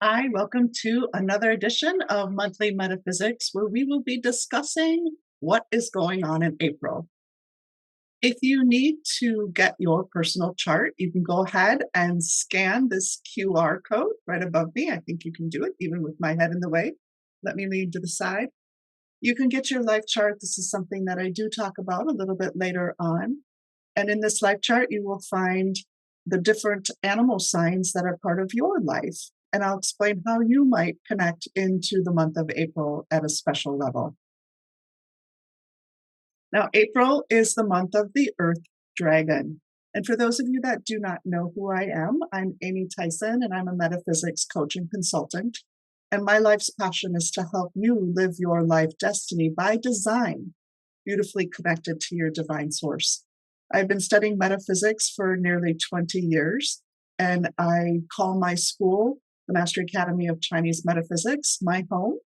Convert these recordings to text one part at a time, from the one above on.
Hi, welcome to another edition of Monthly Metaphysics, where we will be discussing what is going on in April. If you need to get your personal chart, you can go ahead and scan this QR code right above me. I think you can do it even with my head in the way. Let me lean to the side. You can get your life chart. This is something that I do talk about a little bit later on. And in this life chart, you will find the different animal signs that are part of your life. And I'll explain how you might connect into the month of April at a special level. Now, April is the month of the Earth Dragon. And for those of you that do not know who I am, I'm Amy Tyson, and I'm a metaphysics coach and consultant. And my life's passion is to help you live your life destiny by design, beautifully connected to your divine source. I've been studying metaphysics for nearly 20 years, and I call my school, the Mastery Academy of Chinese Metaphysics, my home.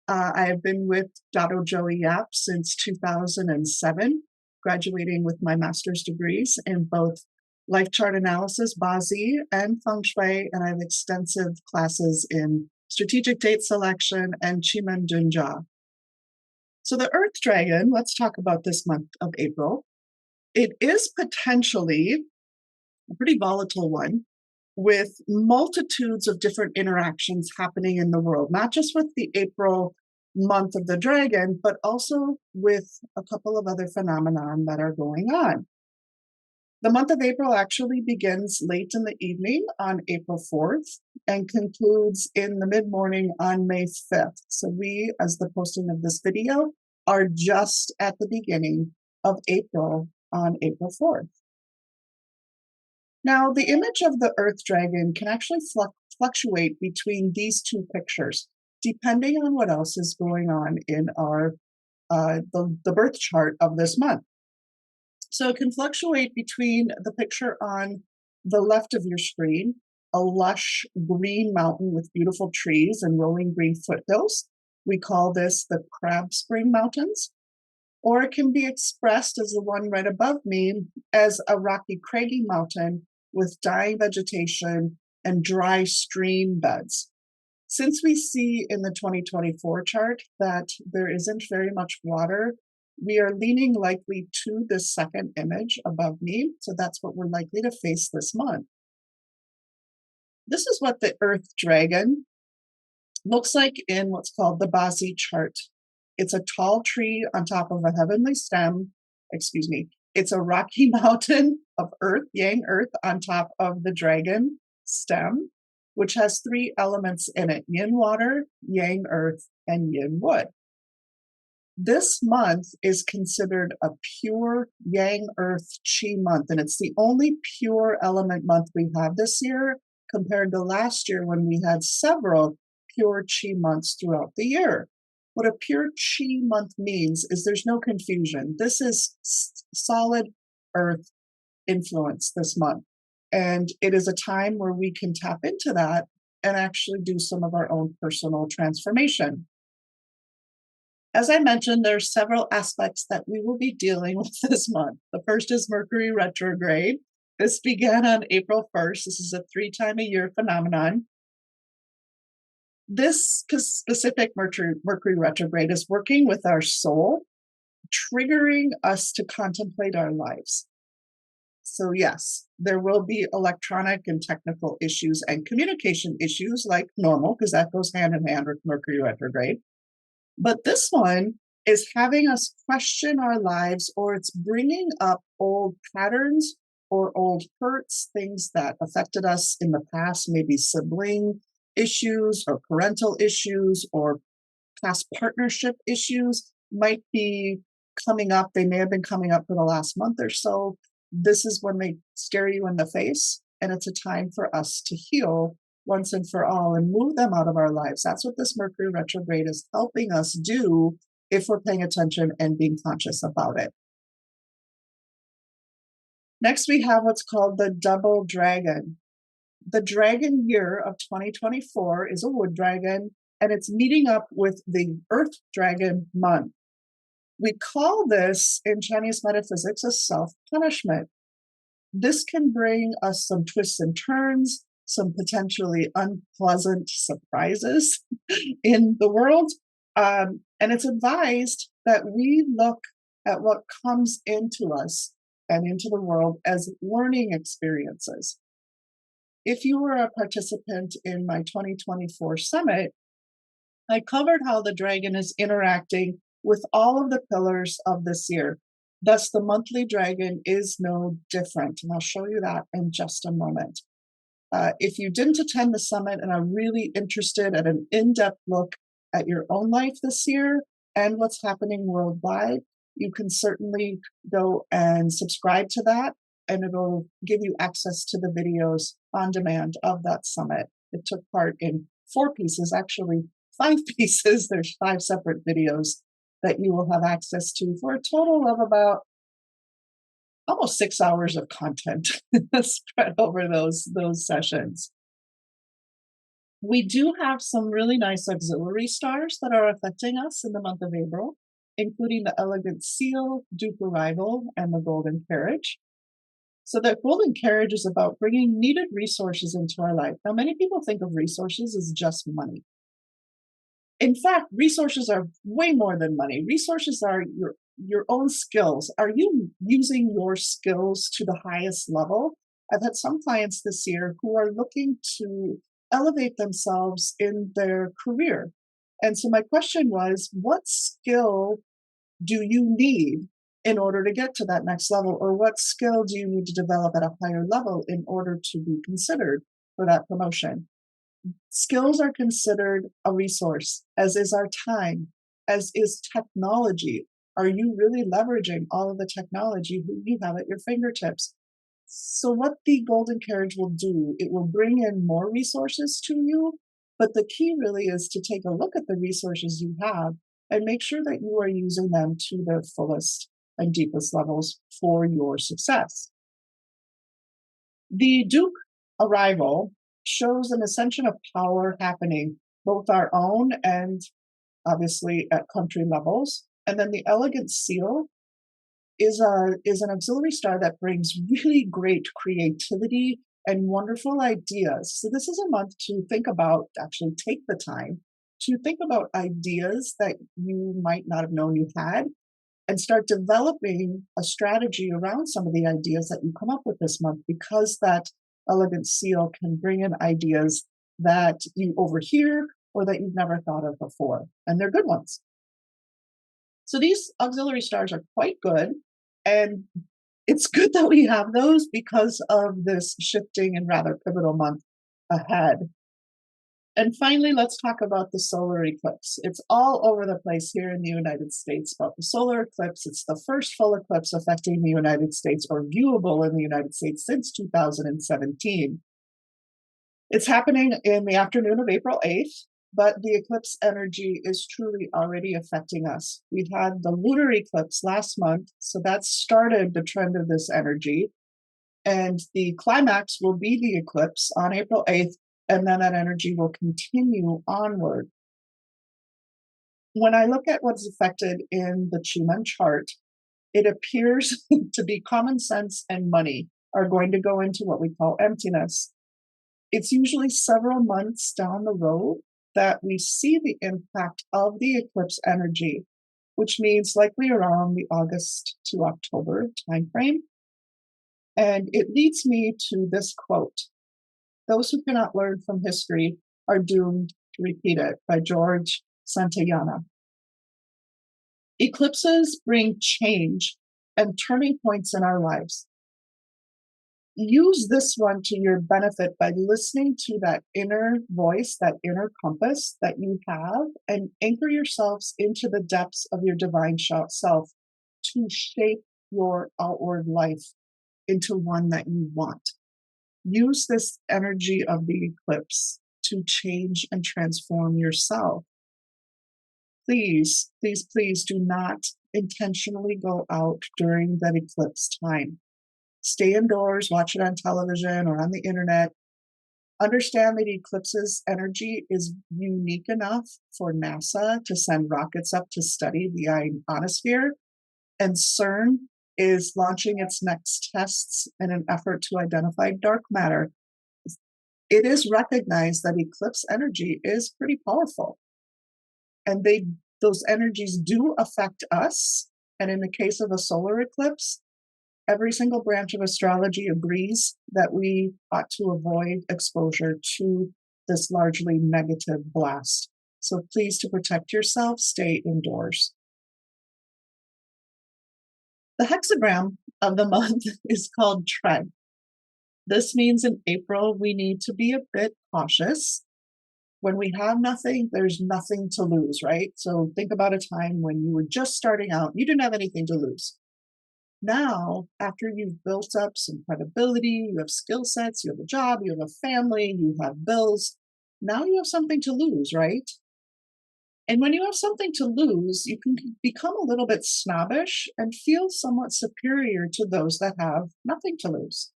I have been with Dado Joey Yap since 2007, graduating with my master's degrees in both life chart analysis, Bazi, and Feng Shui, and I have extensive classes in strategic date selection and Qigong Dunjia. So the Earth Dragon, let's talk about this month of April. It is potentially a pretty volatile one with multitudes of different interactions happening in the world, not just with the April month of the dragon, but also with a couple of other phenomena that are going on. The month of April actually begins late in the evening on April 4th and concludes in the mid-morning on May 5th. So we, as the posting of this video, are just at the beginning of April on April 4th. Now, the image of the Earth Dragon can actually fluctuate between these two pictures, depending on what else is going on in our the birth chart of this month. So it can fluctuate between the picture on the left of your screen, a lush green mountain with beautiful trees and rolling green foothills. We call this the Crab Spring Mountains. Or it can be expressed as the one right above me as a rocky, craggy mountain with dying vegetation and dry stream beds. Since we see in the 2024 chart that there isn't very much water, we are leaning likely to this second image above me. So that's what we're likely to face this month. This is what the Earth Dragon looks like in what's called the Bazi chart. It's a tall tree on top of a heavenly stem. It's a rocky mountain of earth, yang earth, on top of the dragon stem, which has three elements in it: yin water, yang earth, and yin wood. This month is considered a pure yang earth chi month, and it's the only pure element month we have this year compared to last year when we had several pure chi months throughout the year. What a pure chi month means is there's no confusion. This is solid earth influence this month. And it is a time where we can tap into that and actually do some of our own personal transformation. As I mentioned, there are several aspects that we will be dealing with this month. The first is Mercury retrograde. This began on April 1st. This is a 3-time-a-year phenomenon. This specific Mercury retrograde is working with our soul, triggering us to contemplate our lives. So yes, there will be electronic and technical issues and communication issues like normal, because that goes hand in hand with Mercury retrograde. But this one is having us question our lives, or it's bringing up old patterns or old hurts, things that affected us in the past, maybe sibling issues or parental issues or past partnership issues might be coming up. They may have been coming up for the last month or so. This is when they stare you in the face, and it's a time for us to heal once and for all and move them out of our lives. That's what this Mercury retrograde is helping us do if we're paying attention and being conscious about it. Next, we have what's called the double dragon. The dragon year of 2024 is a wood dragon, and it's meeting up with the Earth Dragon month. We call this in Chinese metaphysics a self-punishment. This can bring us some twists and turns. some potentially unpleasant surprises in the world. And it's advised that we look at what comes into us and into the world as learning experiences. If you were a participant in my 2024 summit, I covered how the dragon is interacting with all of the pillars of this year. Thus, the monthly dragon is no different. And I'll show you that in just a moment. If you didn't attend the summit and are really interested at an in-depth look at your own life this year and what's happening worldwide, you can certainly go and subscribe to that, and it'll give you access to the videos on demand of that summit. It took part in 4 pieces, actually 5 pieces. There's 5 separate videos that you will have access to for a total of about almost 6 hours of content spread over those sessions. We do have some really nice auxiliary stars that are affecting us in the month of April, including the elegant seal, Duke arrival, and the golden carriage. So the golden carriage is about bringing needed resources into our life. Now, many people think of resources as just money. In fact, resources are way more than money. Resources are your own skills. Are you using your skills to the highest level? I've had some clients this year who are looking to elevate themselves in their career. And so my question was, what skill do you need in order to get to that next level? Or what skill do you need to develop at a higher level in order to be considered for that promotion? Skills are considered a resource, as is our time, as is technology. Are you really leveraging all of the technology you have at your fingertips? So what the golden carriage will do, it will bring in more resources to you, but the key really is to take a look at the resources you have and make sure that you are using them to their fullest and deepest levels for your success. The Duke arrival shows an ascension of power happening, both our own and obviously at country levels. And then the elegant seal is an auxiliary star that brings really great creativity and wonderful ideas. So this is a month to think about, actually take the time to think about ideas that you might not have known you had, and start developing a strategy around some of the ideas that you come up with this month, because that elegant seal can bring in ideas that you overhear or that you've never thought of before, and they're good ones. So these auxiliary stars are quite good, and it's good that we have those because of this shifting and rather pivotal month ahead. And finally, let's talk about the solar eclipse. It's all over the place here in the United States, but the solar eclipse, it's the first full eclipse affecting the United States or viewable in the United States since 2017. It's happening in the afternoon of April 8th, but the eclipse energy is truly already affecting us. We had the lunar eclipse last month, so that started the trend of this energy. And the climax will be the eclipse on April 8th, and then that energy will continue onward. When I look at what's affected in the Chuman chart, it appears to be common sense and money are going to go into what we call emptiness. It's usually several months down the road that we see the impact of the eclipse energy, which means likely around the August to October timeframe. And it leads me to this quote: "Those who cannot learn from history are doomed to repeat it," by George Santayana. Eclipses bring change and turning points in our lives. Use this one to your benefit by listening to that inner voice, that inner compass that you have, and anchor yourselves into the depths of your divine self to shape your outward life into one that you want. Use this energy of the eclipse to change and transform yourself. Please, please, please do not intentionally go out during that eclipse time. Stay indoors, watch it on television or on the internet. Understand that eclipse's energy is unique enough for NASA to send rockets up to study the ionosphere, and CERN is launching its next tests in an effort to identify dark matter. it is recognized that eclipse energy is pretty powerful, and those energies do affect us. And in the case of a solar eclipse, every single branch of astrology agrees that we ought to avoid exposure to this largely negative blast. So please, to protect yourself, stay indoors. The hexagram of the month is called tread. This means in April, we need to be a bit cautious. When we have nothing, there's nothing to lose, right? So think about a time when you were just starting out, you didn't have anything to lose. Now, after you've built up some credibility, you have skill sets, you have a job, you have a family, you have bills, now you have something to lose, right? And when you have something to lose, you can become a little bit snobbish and feel somewhat superior to those that have nothing to lose.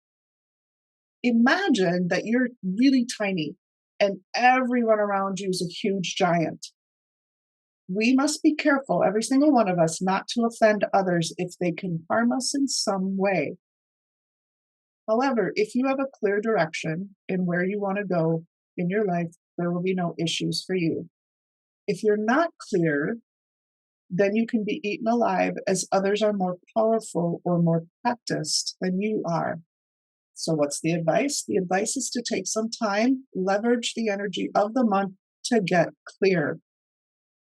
Imagine that you're really tiny and everyone around you is a huge giant. We must be careful, every single one of us, not to offend others if they can harm us in some way. However, if you have a clear direction in where you want to go in your life, there will be no issues for you. If you're not clear, then you can be eaten alive as others are more powerful or more practiced than you are. So, what's the advice? The advice is to take some time, leverage the energy of the month to get clear,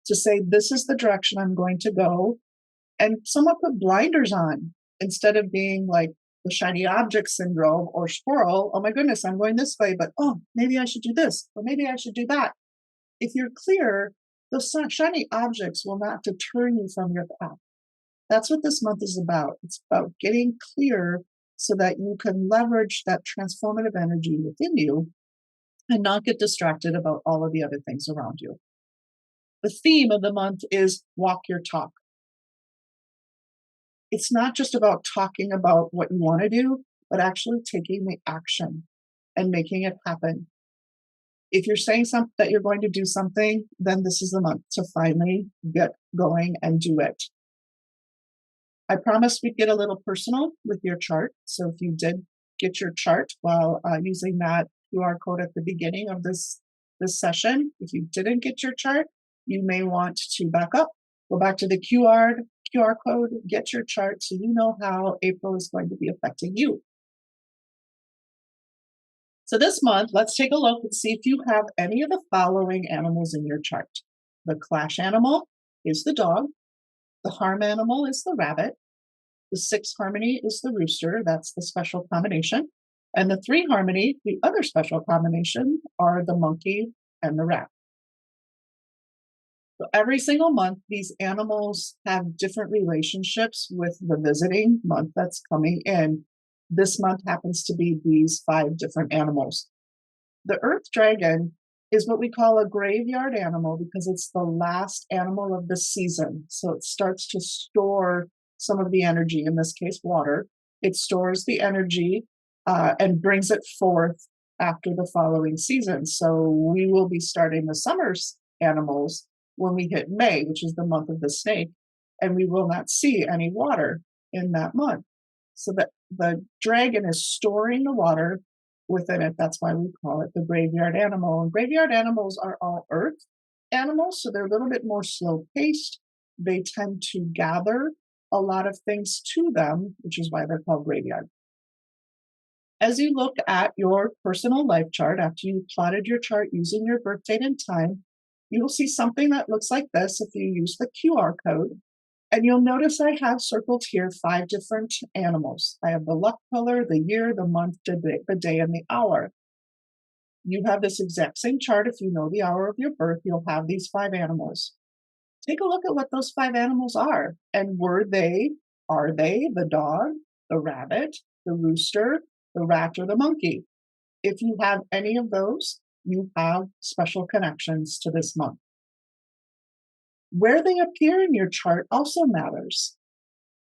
to say, this is the direction I'm going to go, and somewhat put blinders on instead of being like the shiny object syndrome or squirrel. Oh my goodness, I'm going this way, but oh, maybe I should do this, or maybe I should do that. If you're clear, those shiny objects will not deter you from your path. That's what this month is about. It's about getting clear so that you can leverage that transformative energy within you and not get distracted about all of the other things around you. The theme of the month is walk your talk. It's not just about talking about what you want to do, but actually taking the action and making it happen. If you're saying that you're going to do something, then this is the month to finally get going and do it. I promised we'd get a little personal with your chart. So if you did get your chart while using that QR code at the beginning of this session, if you didn't get your chart, you may want to back up, go back to the QR code, get your chart so you know how April is going to be affecting you. So this month, let's take a look and see if you have any of the following animals in your chart. The clash animal is the dog. The harm animal is the rabbit. The 6 harmony is the rooster. That's the special combination. And the 3 harmony, the other special combination, are the monkey and the rat. So every single month, these animals have different relationships with the visiting month that's coming in. This month happens to be these 5 different animals. The earth dragon is what we call a graveyard animal because it's the last animal of the season. So it starts to store some of the energy, in this case, water. It stores the energy and brings it forth after the following season. So we will be starting the summer animals when we hit May, which is the month of the snake, and we will not see any water in that month. So that the dragon is storing the water within it. That's why we call it the graveyard animal. And graveyard animals are all earth animals, so they're a little bit more slow paced. They tend to gather a lot of things to them, which is why they're called graveyard. As you look at your personal life chart, after you plotted your chart using your birth date and time, you'll see something that looks like this if you use the QR code. And you'll notice I have circled here 5 different animals. I have the luck color, the year, the month, the day, and the hour. You have this exact same chart. If you know the hour of your birth, you'll have these 5 animals. Take a look at what those 5 animals are. And are they the dog, the rabbit, the rooster, the rat, or the monkey? If you have any of those, you have special connections to this month. Where they appear in your chart also matters.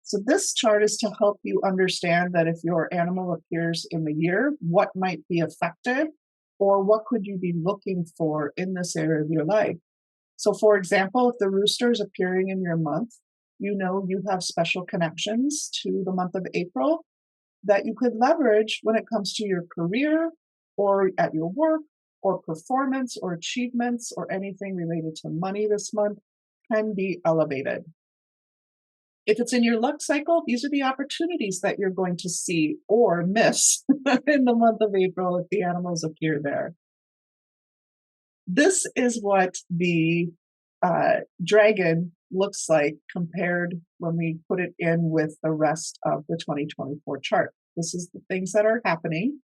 So this chart is to help you understand that if your animal appears in the year, what might be affected, or what could you be looking for in this area of your life. So for example, if the rooster is appearing in your month, you know you have special connections to the month of April that you could leverage when it comes to your career or at your work, or performance or achievements or anything related to money this month can be elevated. If it's in your luck cycle, these are the opportunities that you're going to see or miss in the month of April if the animals appear there. This is what the dragon looks like compared when we put it in with the rest of the 2024 chart. This is the things that are happening.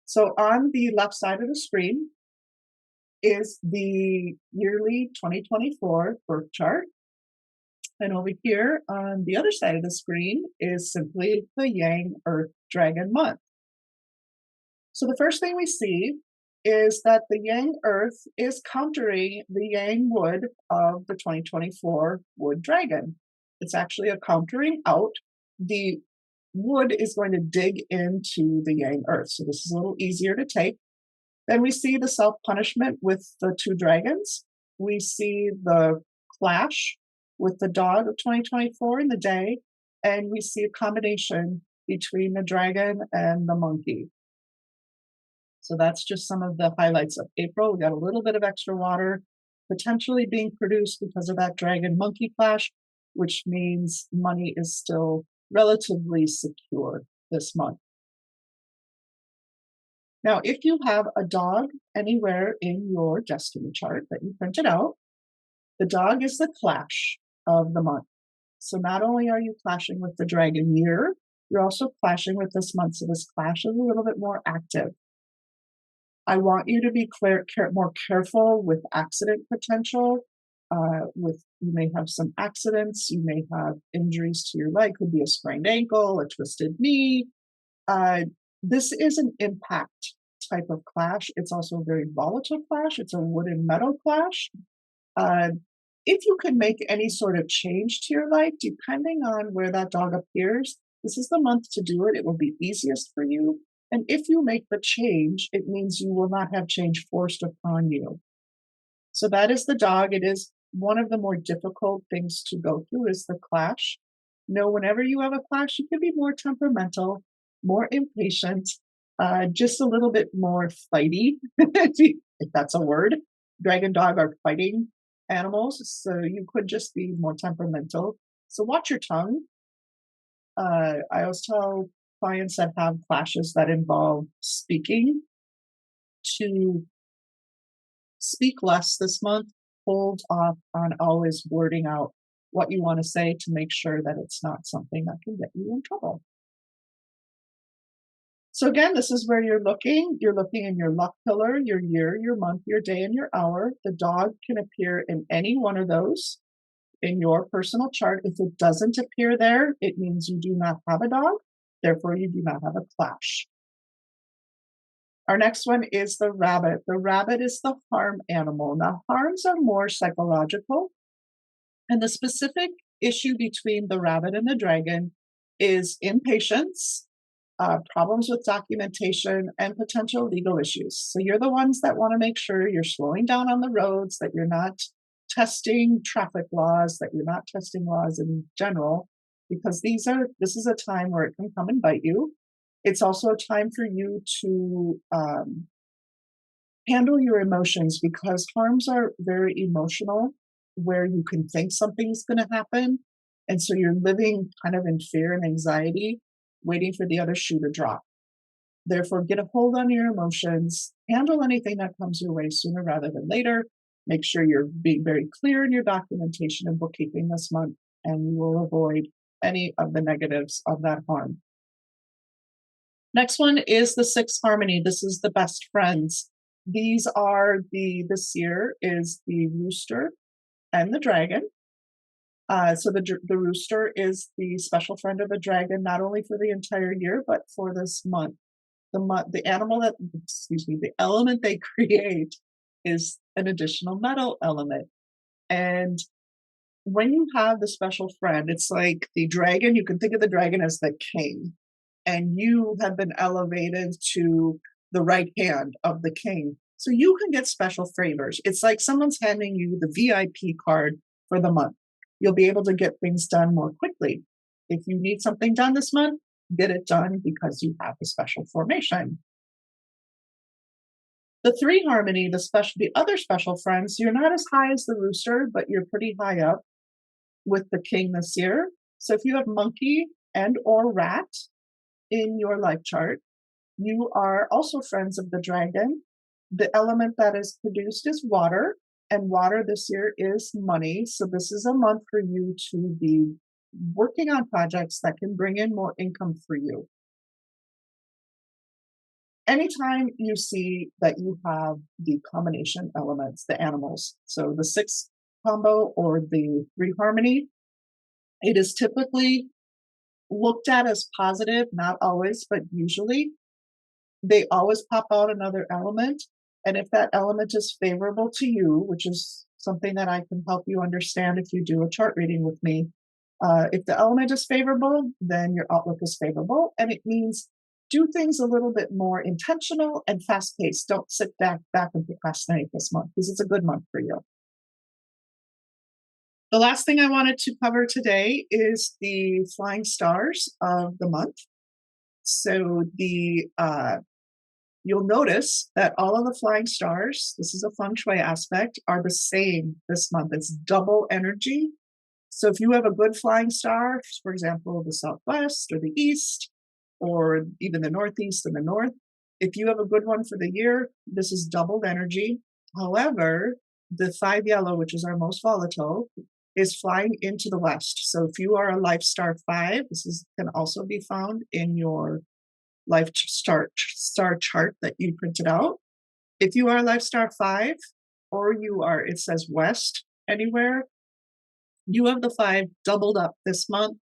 So on the left side of the screen is the yearly 2024 birth chart. And over here on the other side of the screen is simply the Yang Earth Dragon month. So the first thing we see is that the Yang Earth is countering the Yang Wood of the 2024 Wood Dragon. It's actually a countering out. The wood is going to dig into the Yang Earth. So this is a little easier to take. Then we see the self-punishment with the two dragons. We see the clash with the dog of 2024 in the day. And we see a combination between the dragon and the monkey. So that's just some of the highlights of April. We got a little bit of extra water potentially being produced because of that dragon monkey clash, which means money is still relatively secure this month. Now, if you have a dog anywhere in your destiny chart that you printed out, the dog is the clash of the month. So not only are you clashing with the dragon year, you're also clashing with this month. So this clash is a little bit more active. I want you to be more careful with accident potential. You may have some accidents. You may have injuries to your leg. Could be a sprained ankle, a twisted knee. This is an impact type of clash. It's also a very volatile clash. It's a wood and metal clash. If you can make any sort of change to your life, depending on where that dog appears, this is the month to do it. It will be easiest for you. And if you make the change, it means you will not have change forced upon you. So that is the dog. It is one of the more difficult things to go through is the clash. Whenever you have a clash, you can be more temperamental, more impatient, just a little bit more fighty, if that's a word. Dragon dog are fighting animals, so you could just be more temperamental. So watch your tongue. I always tell clients that have clashes that involve speaking to speak less this month. Hold off on always wording out what you want to say to make sure that it's not something that can get you in trouble. So again, this is where you're looking. You're looking in your luck pillar, your year, your month, your day, and your hour. The dog can appear in any one of those in your personal chart. If it doesn't appear there, it means you do not have a dog. Therefore, you do not have a clash. Our next one is the rabbit. The rabbit is the harm animal. Now, harms are more psychological. And the specific issue between the rabbit and the dragon is impatience, problems with documentation, and potential legal issues. So you're the ones that want to make sure you're slowing down on the roads, that you're not testing traffic laws, that you're not testing laws in general, because this is a time where it can come and bite you. It's also a time for you to handle your emotions, because harms are very emotional, where you can think something's going to happen. And so you're living kind of in fear and anxiety, waiting for the other shoe to drop. Therefore, get a hold on your emotions, handle anything that comes your way sooner rather than later. Make sure you're being very clear in your documentation and bookkeeping this month, and you will avoid any of the negatives of that harm. Next one is the sixth harmony. This is the best friends. These are this year is the rooster and the dragon. So the rooster is the special friend of the dragon, not only for the entire year, but for this month. The element they create is an additional metal element. And when you have the special friend, it's like the dragon, you can think of the dragon as the king, and you have been elevated to the right hand of the king. So you can get special favors. It's like someone's handing you the VIP card for the month. You'll be able to get things done more quickly. If you need something done this month, get it done because you have a special formation. The three harmony, the other special friends, you're not as high as the rooster, but you're pretty high up with the king this year. So if you have monkey and or rat in your life chart, you are also friends of the dragon. The element that is produced is water, and water this year is money. So this is a month for you to be working on projects that can bring in more income for you. Anytime you see that you have the combination elements, the animals, so the 6 combo or the 3 harmony, it is typically looked at as positive, not always, but usually. They always pop out another element. And if that element is favorable to you, which is something that I can help you understand if you do a chart reading with me, if the element is favorable, then your outlook is favorable. And it means do things a little bit more intentional and fast paced. Don't sit back and procrastinate this month because it's a good month for you. The last thing I wanted to cover today is the flying stars of the month. So you'll notice that all of the flying stars, this is a feng shui aspect, are the same this month. It's double energy. So if you have a good flying star, for example, the southwest or the east, or even the northeast and the north, if you have a good one for the year, this is doubled energy. However, the 5 yellow, which is our most volatile, is flying into the west. So if you are a life star 5, can also be found in your life star chart that you printed out. If you are life star 5, or it says west anywhere, you have the 5 doubled up this month.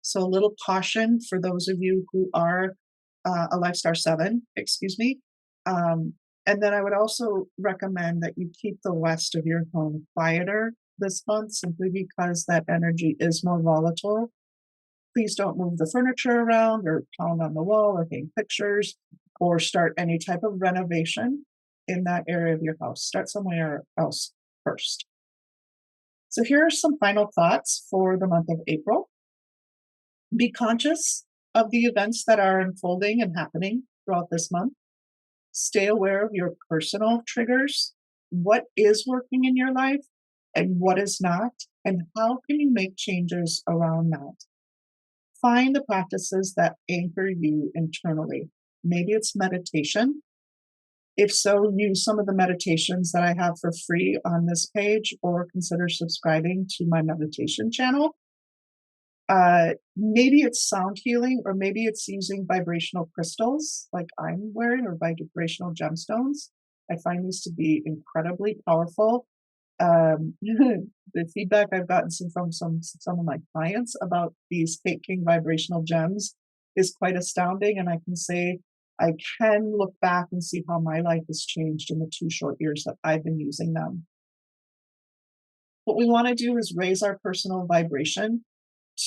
So a little caution for those of you who are a life star 7, excuse me. And then I would also recommend that you keep the west of your home quieter this month, simply because that energy is more volatile. Please don't move the furniture around or pound on the wall or hang pictures or start any type of renovation in that area of your house. Start somewhere else first. So here are some final thoughts for the month of April. Be conscious of the events that are unfolding and happening throughout this month. Stay aware of your personal triggers. What is working in your life and what is not, and how can you make changes around that? Find the practices that anchor you internally. Maybe it's meditation. If so, use some of the meditations that I have for free on this page, or consider subscribing to my meditation channel. Maybe it's sound healing, or maybe it's using vibrational crystals like I'm wearing, or vibrational gemstones. I find these to be incredibly powerful. The feedback I've gotten from some of my clients about these Fake King vibrational gems is quite astounding, and I can say I can look back and see how my life has changed in the 2 short years that I've been using them. What we want to do is raise our personal vibration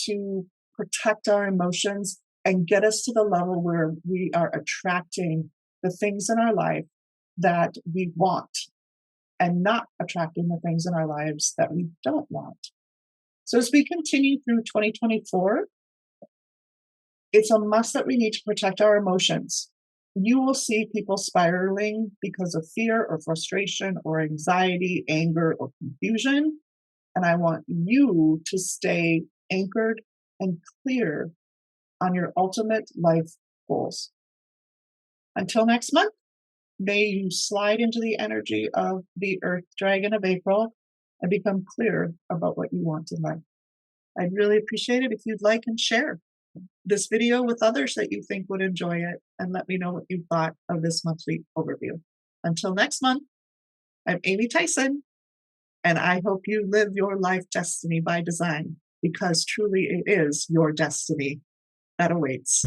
to protect our emotions and get us to the level where we are attracting the things in our life that we want, and not attracting the things in our lives that we don't want. So as we continue through 2024, it's a must that we need to protect our emotions. You will see people spiraling because of fear or frustration or anxiety, anger, or confusion. And I want you to stay anchored and clear on your ultimate life goals. Until next month, may you slide into the energy of the Earth Dragon of April and become clear about what you want in life. I'd really appreciate it if you'd like and share this video with others that you think would enjoy it, and let me know what you thought of this monthly overview. Until next month, I'm Amy Tyson, and I hope you live your life destiny by design, because truly it is your destiny that awaits.